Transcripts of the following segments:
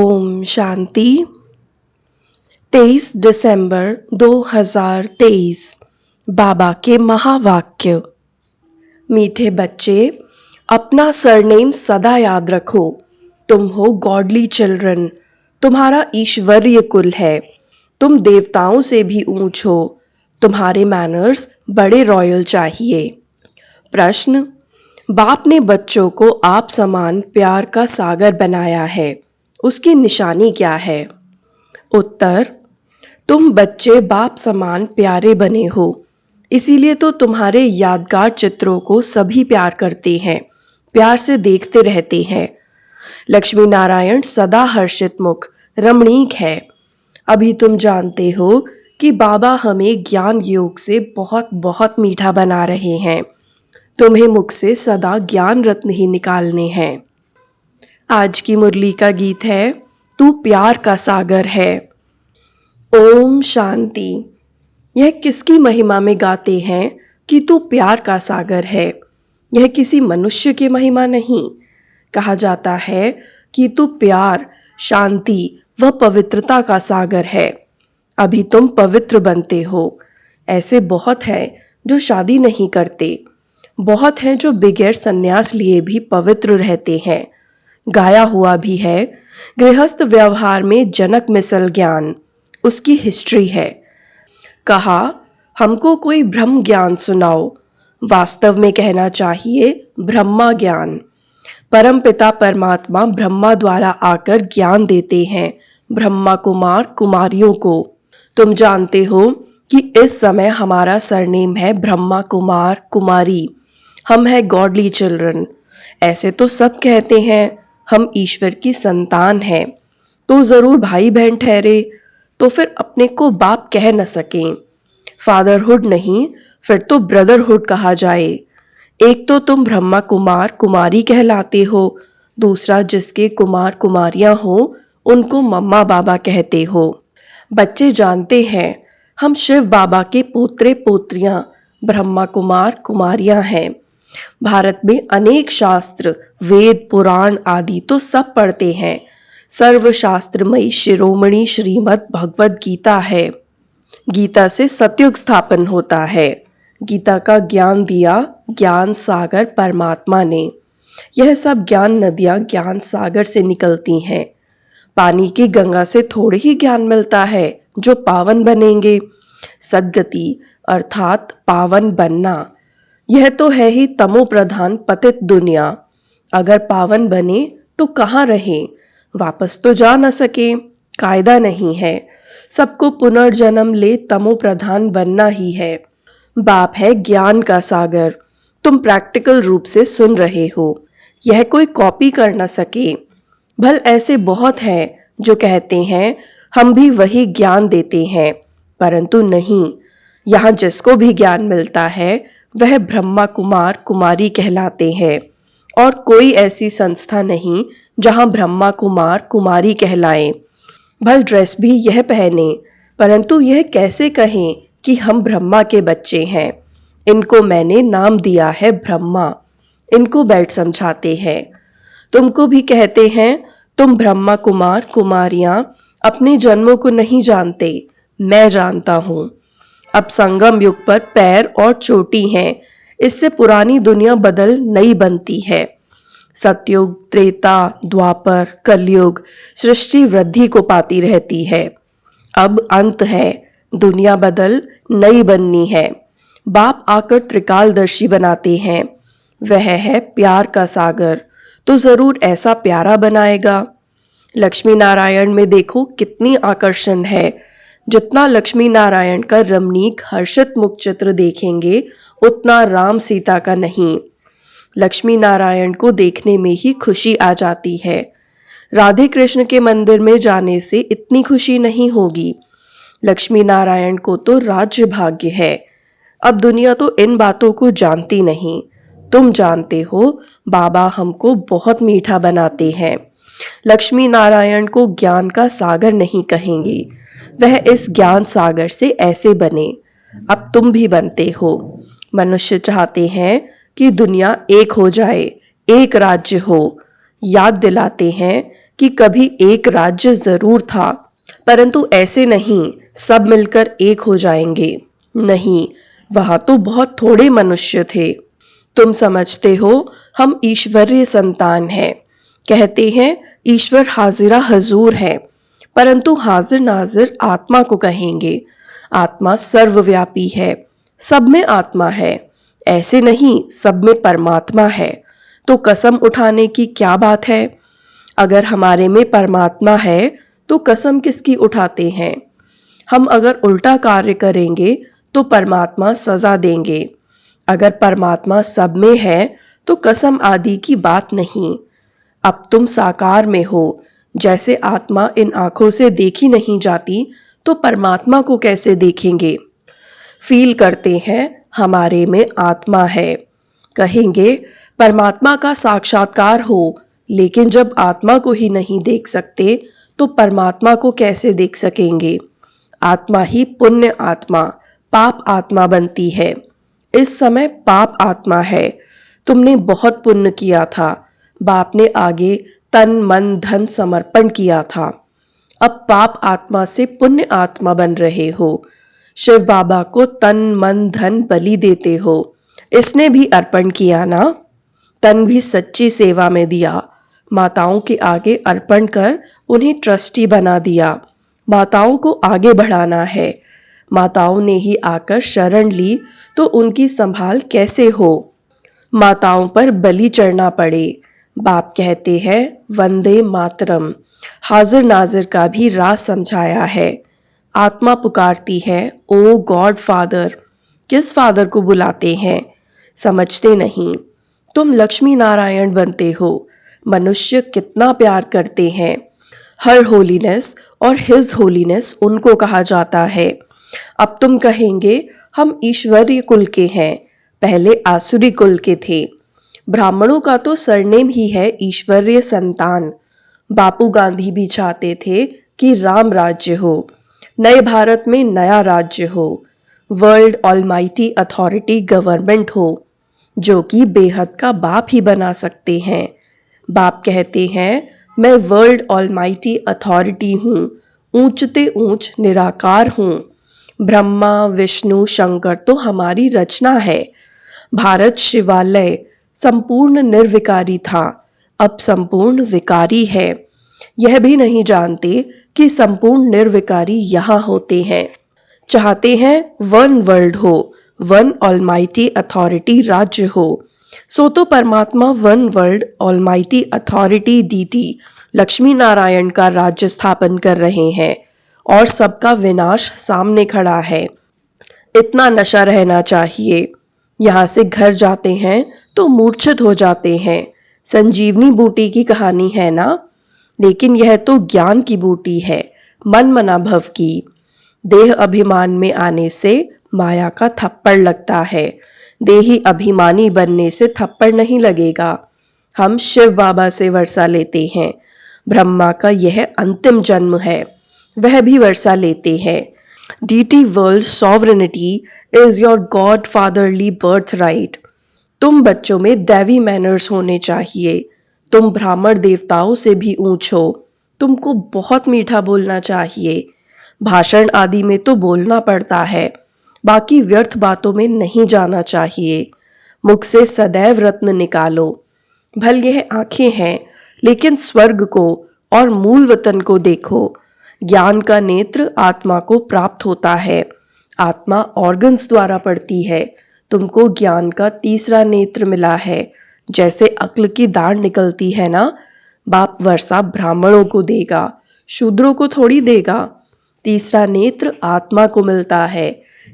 ओम शांति। 23 दिसंबर 2023। बाबा के महावाक्य। मीठे बच्चे, अपना सरनेम सदा याद रखो। तुम हो गॉडली चिल्ड्रन। तुम्हारा ईश्वरीय कुल है। तुम देवताओं से भी ऊंच हो। तुम्हारे मैनर्स बड़े रॉयल चाहिए। प्रश्न: बाप ने बच्चों को आप समान प्यार का सागर बनाया है, उसकी निशानी क्या है? उत्तर: तुम बच्चे बाप समान प्यारे बने हो, इसीलिए तो तुम्हारे यादगार चित्रों को सभी प्यार करते हैं, प्यार से देखते रहते हैं। लक्ष्मी नारायण सदा हर्षित मुख रमणीक है। अभी तुम जानते हो कि बाबा हमें ज्ञान योग से बहुत बहुत मीठा बना रहे हैं। तुम्हें मुख से सदा ज्ञान रत्न ही निकालने हैं। आज की मुरली का गीत है, तू प्यार का सागर है। ओम शांति। यह किसकी महिमा में गाते हैं कि तू प्यार का सागर है? यह किसी मनुष्य की महिमा नहीं। कहा जाता है कि तू प्यार, शांति व पवित्रता का सागर है। अभी तुम पवित्र बनते हो। ऐसे बहुत हैं जो शादी नहीं करते, बहुत हैं जो बगैर संन्यास लिए भी पवित्र रहते हैं। गाया हुआ भी है, गृहस्थ व्यवहार में जनक मिसल ज्ञान, उसकी हिस्ट्री है। कहा, हमको कोई ब्रह्म ज्ञान सुनाओ। वास्तव में कहना चाहिए ब्रह्मा ज्ञान। परमपिता परमात्मा ब्रह्मा द्वारा आकर ज्ञान देते हैं ब्रह्मा कुमार कुमारियों को। तुम जानते हो कि इस समय हमारा सरनेम है ब्रह्मा कुमार कुमारी। हम हैं गॉडली चिल्ड्रन। ऐसे तो सब कहते हैं हम ईश्वर की संतान हैं, तो जरूर भाई बहन ठहरे, तो फिर अपने को बाप कह न सकें। फादरहुड नहीं, फिर तो ब्रदरहुड कहा जाए। एक तो तुम ब्रह्मा कुमार कुमारी कहलाते हो, दूसरा जिसके कुमार कुमारियां हो उनको मम्मा बाबा कहते हो। बच्चे जानते हैं हम शिव बाबा के पोत्रे पोत्रियां ब्रह्मा कुमार कुमारियां हैं। भारत में अनेक शास्त्र, वेद, पुराण आदि तो सब पढ़ते हैं। सर्वशास्त्रमयी शिरोमणि श्रीमद् भगवद गीता है। गीता से सतयुग स्थापन होता है। गीता का ज्ञान दिया ज्ञान सागर परमात्मा ने। यह सब ज्ञान नदियां ज्ञान सागर से निकलती हैं। पानी की गंगा से थोड़े ही ज्ञान मिलता है जो पावन बनेंगे। सद्गति अर्थात पावन बनना, यह तो है ही तमो प्रधान पतित दुनिया। अगर पावन बने तो कहाँ रहें? वापस तो जा न सके, कायदा नहीं है। सबको पुनर्जन्म ले तमो प्रधान बनना ही है। बाप है ज्ञान का सागर। तुम प्रैक्टिकल रूप से सुन रहे हो, यह कोई कॉपी कर न सके। भल ऐसे बहुत हैं जो कहते हैं हम भी वही ज्ञान देते हैं, परंतु नहीं। यहाँ जिसको भी ज्ञान मिलता है वह ब्रह्मा कुमार कुमारी कहलाते हैं, और कोई ऐसी संस्था नहीं जहाँ ब्रह्मा कुमार कुमारी कहलाएं। भल ड्रेस भी यह पहने, परंतु यह कैसे कहें कि हम ब्रह्मा के बच्चे हैं। इनको मैंने नाम दिया है ब्रह्मा। इनको बैठ समझाते हैं। तुमको भी कहते हैं तुम ब्रह्मा कुमार कुमारियां अपने जन्मों को नहीं जानते, मैं जानता हूँ। अब संगम युग पर पैर और चोटी हैं, इससे पुरानी दुनिया बदल नई बनती है। सतयुग, त्रेता, द्वापर, कलयुग सृष्टि वृद्धि को पाती रहती है। अब अंत है, दुनिया बदल नई बननी है। बाप आकर त्रिकालदर्शी बनाते हैं। वह है प्यार का सागर, तो जरूर ऐसा प्यारा बनाएगा। लक्ष्मी नारायण में देखो कितनी आकर्षण है। जितना लक्ष्मी नारायण का रमणीक हर्षित मुख चित्र देखेंगे उतना राम सीता का नहीं। लक्ष्मी नारायण को देखने में ही खुशी आ जाती है। राधे कृष्ण के मंदिर में जाने से इतनी खुशी नहीं होगी। लक्ष्मी नारायण को तो राज्य भाग्य है। अब दुनिया तो इन बातों को जानती नहीं। तुम जानते हो बाबा हमको बहुत मीठा बनाते हैं। लक्ष्मी नारायण को ज्ञान का सागर नहीं कहेंगे, वह इस ज्ञान सागर से ऐसे बने। अब तुम भी बनते हो। मनुष्य चाहते हैं कि दुनिया एक हो जाए, एक राज्य हो। याद दिलाते हैं कि कभी एक राज्य जरूर था, परंतु ऐसे नहीं सब मिलकर एक हो जाएंगे। नहीं, वहां तो बहुत थोड़े मनुष्य थे। तुम समझते हो हम ईश्वरीय संतान हैं। कहते हैं ईश्वर हाजिरा हजूर है, परंतु हाजिर नाजिर आत्मा को कहेंगे। आत्मा सर्वव्यापी है, सब में आत्मा है। ऐसे नहीं सब में परमात्मा है। तो कसम उठाने की क्या बात है? अगर हमारे में परमात्मा है तो कसम किसकी उठाते हैं? हम अगर उल्टा कार्य करेंगे तो परमात्मा सजा देंगे। अगर परमात्मा सब में है तो कसम आदि की बात नहीं। अब तुम साकार में हो। जैसे आत्मा इन आंखों से देखी नहीं जाती तो परमात्मा को कैसे देखेंगे? फील करते हैं हमारे में आत्मा है। कहेंगे परमात्मा का साक्षात्कार हो, लेकिन जब आत्मा को ही नहीं देख सकते तो परमात्मा को कैसे देख सकेंगे? आत्मा ही पुण्य आत्मा, पाप आत्मा बनती है। इस समय पाप आत्मा है। तुमने बहुत पुण्य किया था, बाप ने आगे तन मन धन समर्पण किया था। अब पाप आत्मा से पुण्य आत्मा बन रहे हो। शिव बाबा को तन मन धन बलि देते हो। इसने भी अर्पण किया ना? तन भी सच्ची सेवा में दिया। माताओं के आगे अर्पण कर उन्हें ट्रस्टी बना दिया। माताओं को आगे बढ़ाना है। माताओं ने ही आकर शरण ली तो उनकी संभाल कैसे हो? माताओं पर बलि चढ़ना पड़े। बाप कहते हैं वंदे मातरम। हाजिर नाजिर का भी राज समझाया है। आत्मा पुकारती है ओ गॉड फादर। किस फादर को बुलाते हैं? समझते नहीं। तुम लक्ष्मी नारायण बनते हो। मनुष्य कितना प्यार करते हैं। हर होलीनेस और हिज होलीनेस उनको कहा जाता है। अब तुम कहेंगे हम ईश्वरीय कुल के हैं, पहले आसुरी कुल के थे। ब्राह्मणों का तो सरनेम ही है ईश्वरीय संतान। बापू गांधी भी चाहते थे कि राम राज्य हो, नए भारत में नया राज्य हो, वर्ल्ड ऑलमाइटी अथॉरिटी गवर्नमेंट हो, जो कि बेहद का बाप ही बना सकते हैं। बाप कहते हैं मैं वर्ल्ड ऑलमाइटी अथॉरिटी हूँ, ऊंचते ऊंच निराकार हूँ। ब्रह्मा विष्णु शंकर तो हमारी रचना है। भारत शिवालय संपूर्ण निर्विकारी था, अब संपूर्ण विकारी है। यह भी नहीं जानते कि संपूर्ण निर्विकारी यहाँ होते हैं। चाहते हैं वन वर्ल्ड हो, वन ऑलमाइटी अथॉरिटी राज्य हो। सो तो परमात्मा one world almighty authority deity Lakshmi Narayan का राज्य स्थापन कर रहे हैं और सबका विनाश सामने खड़ा है। इतना नशा रहना चाहिए। यहाँ से घर जाते हैं तो मूर्छित हो जाते हैं। संजीवनी बूटी की कहानी है ना? लेकिन यह तो ज्ञान की बूटी है, मन मना भव की। देह अभिमान में आने से माया का थप्पड़ लगता है। देही अभिमानी बनने से थप्पड़ नहीं लगेगा। हम शिव बाबा से वर्षा लेते हैं। ब्रह्मा का यह अंतिम जन्म है, वह भी वर्षा लेते हैं। Deity world sovereignty is your God fatherly birth right. तुम बच्चों में दैवी मैनर्स होने चाहिए। तुम ब्राह्मण देवताओं से भी ऊंच हो। तुमको बहुत मीठा बोलना चाहिए। भाषण आदि में तो बोलना पड़ता है, बाकी व्यर्थ बातों में नहीं जाना चाहिए। मुख से सदैव रत्न निकालो। भल यह आंखें हैं, लेकिन स्वर्ग को और मूल वतन को देखो। ज्ञान का नेत्र आत्मा को प्राप्त होता है। आत्मा ऑर्गन्स द्वारा पढ़ती है। तुमको ज्ञान का तीसरा नेत्र मिला है। जैसे अक्ल की दाढ़ निकलती है ना, बाप वर्षा ब्राह्मणों को देगा, शूद्रों को थोड़ी देगा। तीसरा नेत्र आत्मा को मिलता है।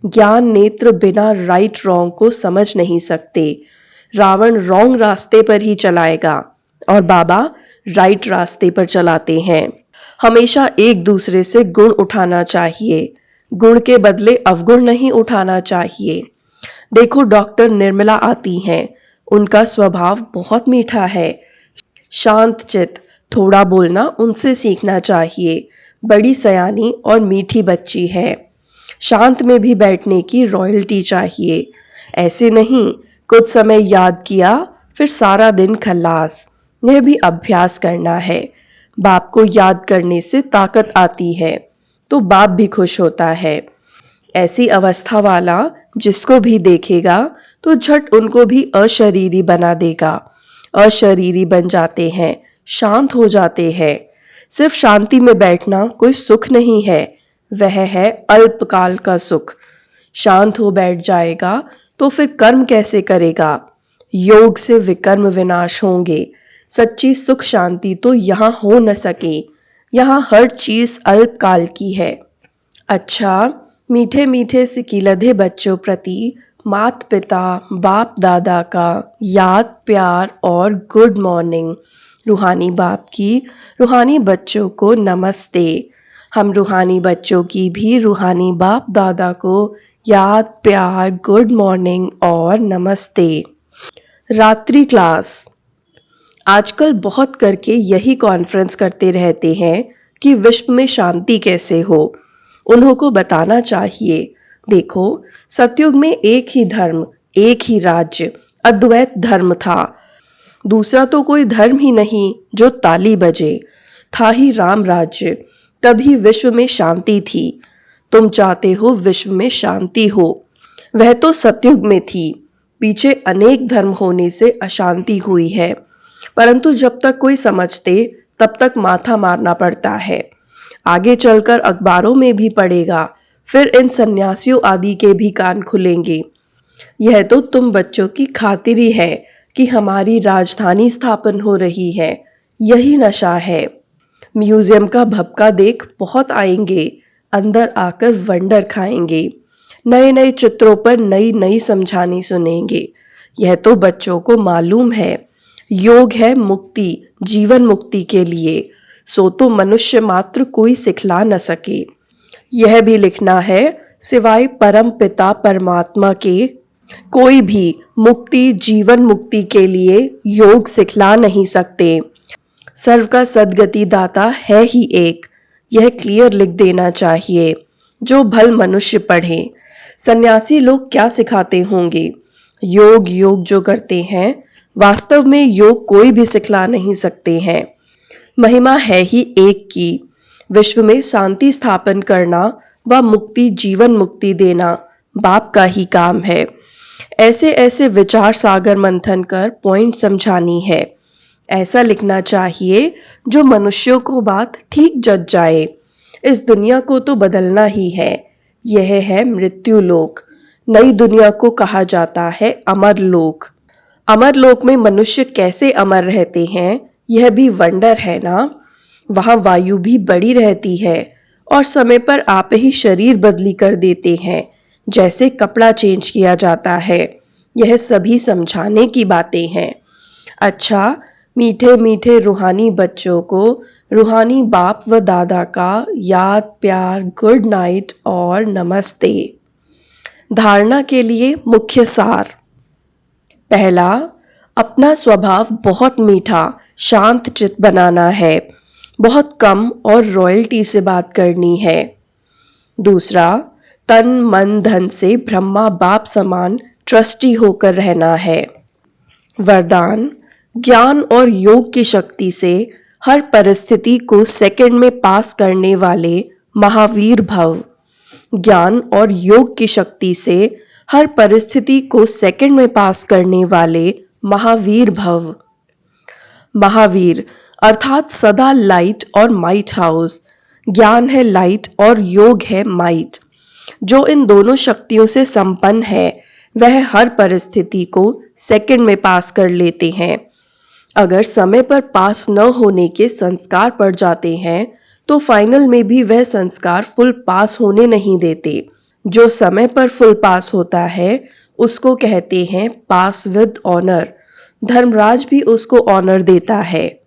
ज्ञान नेत्र बिना राइट रॉन्ग को समझ नहीं सकते। रावण रॉन्ग रास्ते पर ही चलाएगा और बाबा राइट रास्ते पर चलाते हैं। हमेशा एक दूसरे से गुण उठाना चाहिए, गुण के बदले अवगुण नहीं उठाना चाहिए। देखो डॉक्टर निर्मला आती हैं, उनका स्वभाव बहुत मीठा है, शांत चित। थोड़ा बोलना उनसे सीखना चाहिए। बड़ी सयानी और मीठी बच्ची है। शांत में भी बैठने की रॉयल्टी चाहिए। ऐसे नहीं कुछ समय याद किया फिर सारा दिन खल्लास। यह भी अभ्यास करना है। बाप को याद करने से ताकत आती है तो बाप भी खुश होता है। ऐसी अवस्था वाला जिसको भी देखेगा तो झट उनको भी अशरीरी बना देगा। अशरीरी बन जाते हैं, शांत हो जाते हैं। सिर्फ शांति में बैठना कोई सुख नहीं है, वह है अल्पकाल का सुख। शांत हो बैठ जाएगा तो फिर कर्म कैसे करेगा? योग से विकर्म विनाश होंगे। सच्ची सुख शांति तो यहाँ हो न सके। यहाँ हर चीज अल्पकाल की है। अच्छा, मीठे मीठे सिकिलधे बच्चों प्रति माता पिता बाप दादा का याद प्यार और गुड मॉर्निंग। रूहानी बाप की रूहानी बच्चों को नमस्ते। हम रूहानी बच्चों की भी रूहानी बाप दादा को याद प्यार गुड मॉर्निंग और नमस्ते। रात्रि क्लास। आजकल बहुत करके यही कॉन्फ्रेंस करते रहते हैं कि विश्व में शांति कैसे हो। उन्हों को बताना चाहिए, देखो सतयुग में एक ही धर्म एक ही राज्य अद्वैत धर्म था। दूसरा तो कोई धर्म ही नहीं जो ताली बजे। था ही राम राज्य, तभी विश्व में शांति थी। तुम चाहते हो विश्व में शांति हो, वह तो सतयुग में थी। पीछे अनेक धर्म होने से अशांति हुई है, परंतु जब तक कोई समझते तब तक माथा मारना पड़ता है। आगे चलकर अखबारों में भी पड़ेगा, फिर इन सन्यासियों आदि के भी कान खुलेंगे। यह तो तुम बच्चों की खातिर ही है कि हमारी राजधानी स्थापन हो रही है, यही नशा है। म्यूजियम का भपका देख बहुत आएंगे, अंदर आकर वंडर खाएंगे। नए नए चित्रों पर नई नई समझानी सुनेंगे। यह तो बच्चों को मालूम है। योग है मुक्ति, जीवन मुक्ति के लिए, सो तो मनुष्य मात्र कोई सिखला न सके। यह भी लिखना है, सिवाय परम पिता परमात्मा के कोई भी मुक्ति जीवन मुक्ति के लिए योग सिखला नहीं सकते। सर्व का सद्गति दाता है ही एक, यह क्लियर लिख देना चाहिए। जो भल मनुष्य पढ़े। सन्यासी लोग क्या सिखाते होंगे? योग योग जो करते हैं, वास्तव में योग कोई भी सिखला नहीं सकते हैं। महिमा है ही एक की, विश्व में शांति स्थापन करना व मुक्ति जीवन मुक्ति देना बाप का ही काम है। ऐसे ऐसे विचार सागर मंथन कर पॉइंट समझानी है। ऐसा लिखना चाहिए जो मनुष्यों को बात ठीक जच जाए। इस दुनिया को तो बदलना ही है। यह है मृत्यु लोक। नई दुनिया को कहा जाता है अमर लोक। अमर लोक में मनुष्य कैसे अमर रहते हैं, यह भी वंडर है ना। वहां वायु भी बड़ी रहती है और समय पर आप ही शरीर बदली कर देते हैं, जैसे कपड़ा चेंज किया जाता है। यह सभी समझाने की बातें हैं। अच्छा, मीठे मीठे रूहानी बच्चों को रूहानी बाप व दादा का याद प्यार गुड नाइट और नमस्ते। धारणा के लिए मुख्य सार। पहला, अपना स्वभाव बहुत मीठा शांत चित बनाना है। बहुत कम और रॉयल्टी से बात करनी है। दूसरा, तन मन धन से ब्रह्मा बाप समान ट्रस्टी होकर रहना है। वरदान, ज्ञान और योग की शक्ति से हर परिस्थिति को सेकंड में पास करने वाले महावीर भव। ज्ञान और योग की शक्ति से हर परिस्थिति को सेकंड में पास करने वाले महावीर भव। महावीर अर्थात सदा लाइट और माइट हाउस। ज्ञान है लाइट और योग है माइट। जो इन दोनों शक्तियों से संपन्न है वह हर परिस्थिति को सेकंड में पास कर लेते हैं। अगर समय पर पास न होने के संस्कार पड़ जाते हैं तो फाइनल में भी वह संस्कार फुल पास होने नहीं देते। जो समय पर फुल पास होता है उसको कहते हैं पास विद ऑनर। धर्मराज भी उसको ऑनर देता है।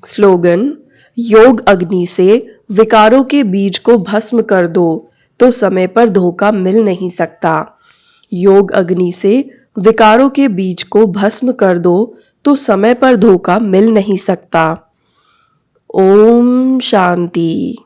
स्लोगन, योग अग्नि से विकारों के बीज को भस्म कर दो तो समय पर धोखा मिल नहीं सकता। योग अग्नि से विकारों के बीज को भस्म कर दो तो समय पर धोखा मिल नहीं सकता। ओम शांति।